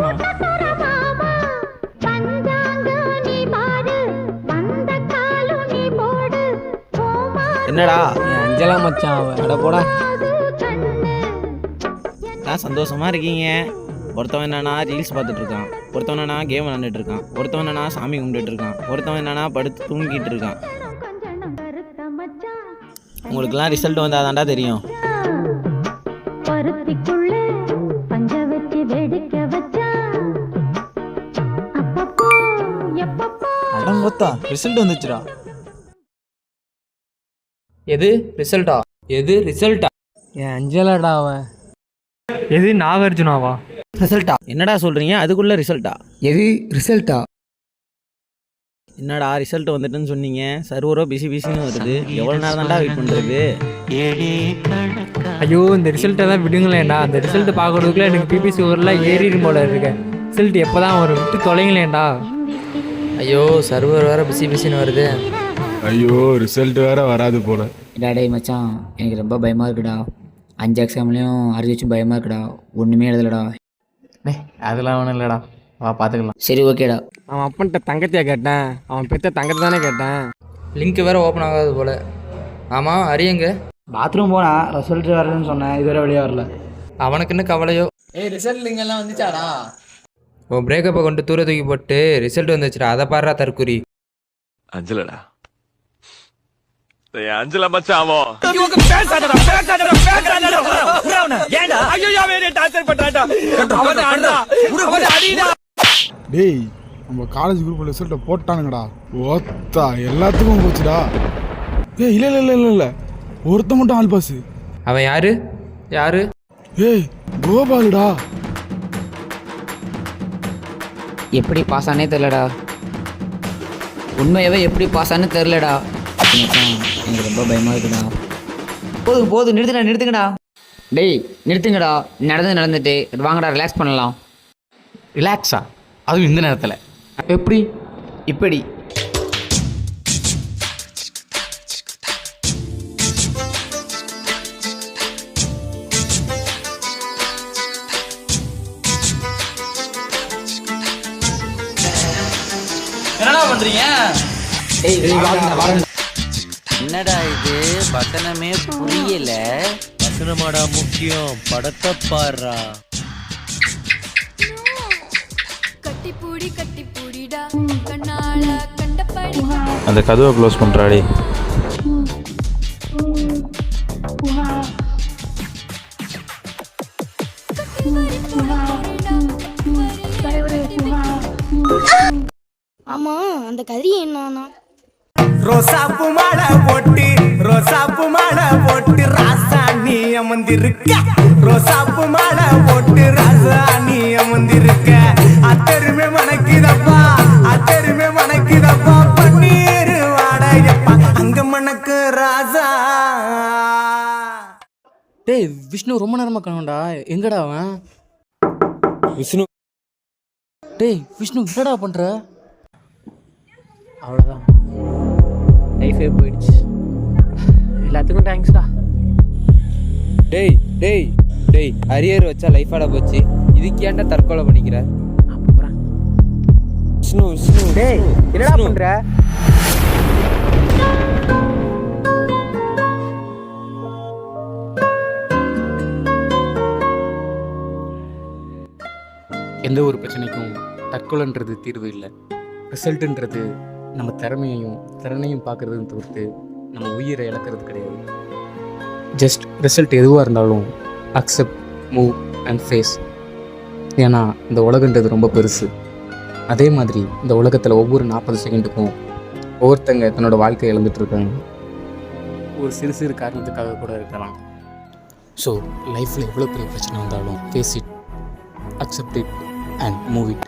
வரணும். என்னடா அஞ்சலா மச்சான் அவட போடா. நான் சந்தோஷமா இருக்கீங்க. ஒருத்தவன் என்னன்னா ரீல்ஸ் பார்த்துட்டு இருக்கான், ஒருத்தவன் என்னன்னா கேம் விளாண்டுட்டு இருக்கான், ஒருத்தவன் என்னன்னா சாமி கும்பிட்டுட்டு இருக்கான், ஒருத்தவன் என்னன்னா படுத்து தூங்கிட்டு இருக்கான். உங்களுக்குலாம் ரிசல்ட் வந்தால் தாண்டா தெரியும். அடங்கொத்தா ரிசல்ட் வந்துச்சுடா. எது ரிசல்ட்டா? எது ரிசல்ட்டா? என் அஞ்சலாடா அவன். எது நாகார்ஜுனாவா? ரிசல்ட்டா? என்னடா சொல்கிறீங்க? அதுக்குள்ளே ரிசல்ட்டா? எது ரிசல்ட்டா? என்னடா ரிசல்ட் வந்துட்டுன்னு சொன்னீங்க? சர்வரோ பிசின்னு வருது. எவ்வளோ நேரம் தான்டா வெயிட் பண்ணுறது? ஐயோ இந்த ரிசல்ட்டை தான் விடுங்களேன்டா. அந்த ரிசல்ட்டை பார்க்கறதுக்குள்ள எனக்கு பிபிசி ஊரில் ஏறிடும் போல இருக்கேன். ரிசல்ட் எப்போ தான் வரும்? விட்டு தொலைங்களேன்டா. ஐயோ சர்வர் வேறு பிசின்னு வருது. ஐயோ ரிசல்ட் வேற வராது போல. டேய் மச்சான், எனக்கு ரொம்ப பயமாக இருக்குடா. 5 எக்ஸாம்லேயும் அறுதி வச்சும் பயமாக இருக்குடா. ஒன்றுமே எழுதலடா. அதெல்லாம் ஒன்றும் இல்லைடா, வா பார்த்துக்கலாம். சரி ஓகேடா. அவன் அப்பன்ட்ட தங்கத்தையா கேட்டேன், அவன் பெத்த தங்கத்தை தானே கேட்டேன். லிங்க் வேறு ஓப்பன் ஆகாது போல். ஆமாம் அரியங்க பாத்ரூம் போனா ரிசல்ட் வரலன்னு சொன்னேன், இதுவரை வெளியே வரல. அவனுக்கு என்ன கவலையோ. ரிசல்ட் லிங்க் எல்லாம் வந்துச்சாடா? உன் பிரேக்கப்பை கொண்டு தூர தூக்கி போட்டு ரிசல்ட் வந்துச்சுடா. அதை பாடுறா தற்குறி. அஞ்சலடா அஞ்சல மச்சாவோ. டேய் நம்ம காலேஜ் குரூப் ரிசல்ட்டை போட்டானுங்கடா. ஓத்தா எல்லாத்துக்கும் போச்சுடா. ஏய் இல்லை இல்லை இல்லை இல்லை இல்லை, ஒருத்த மட்டும் ஆல் பாஸ். அவன் யாரு யாரு? ஏய் கோபாலுடா. எப்படி பாஸ் ஆனே தெரிலடா. உண்மையாகவே எப்படி பாஸ் ஆனே தெரிலடா. எனக்கு ரொம்ப பயமாக இருக்குடா. போதும் நிறுத்துங்கடா. டேய் நிறுத்துங்கடா. நடந்துட்டு வாங்கடா ரிலாக்ஸ் பண்ணலாம். ரிலாக்ஸா? அதுவும் இந்த நேரத்தில் எப்படி? இப்படி என்னடா பண்றீங்க? என்னடா இது வசனமே புரியல. வசனமாடா முக்கியம், படத்தை பாடுறா. அந்த கதவை க்ளோஸ் பண்ணுறாடி. ஆமா அந்த கறி என்னன்னா ரோசாப்பு மாலை போட்டு ராசாணி அமர்ந்திருக்க. ரோசாப்பு மாலை போட்டு ராசாணி அமர்ந்திருக்க. அத்தருமே மணக்குதப்பா பன்னீர் வாடையப்பா அங்க மணக்கு ராசா. டேய் விஷ்ணு ரொம்ப நேரமாக காணோம்டா. எங்கடா அவன்? விஷ்ணு. டேய் விஷ்ணு என்னடா பண்ற? அவ்வளோதான், லைஃபே போயிடுச்சு. எல்லாத்துக்கும் தேங்க்ஸ்டா. டேய் டேய் டேய் அரியர் வச்சா லைஃபாட போச்சு. இதுக்கு ஏன்டா தற்கொலை பண்ணிக்கிற? அப்புறம் விஷ்ணு டேய் என்னடா பண்ற? எந்த ஒரு பிரச்சனைக்கும் தற்கொலைன்றது தீர்வு இல்லை. ரிசல்ட்டுன்றது நம்ம திறனையும் பார்க்குறதுன்னு தவிர்த்து நம்ம உயிரை இழக்கிறது கிடையாது. ஜஸ்ட் ரிசல்ட் எதுவாக இருந்தாலும் அக்செப்ட், மூவ் அண்ட் ஃபேஸ். ஏன்னா இந்த உலகன்றது ரொம்ப பெருசு. அதே மாதிரி இந்த உலகத்தில் ஒவ்வொரு 40 செகண்டுக்கும் ஒவ்வொருத்தங்க தன்னோட வாழ்க்கையை இழந்துட்டுருக்காங்க. ஒரு சிறு காரணத்துக்காக கூட இருக்கலாம். ஸோ லைஃப்பில் எவ்வளோ பெரிய பிரச்சனை வந்தாலும் face it, accept it and move it.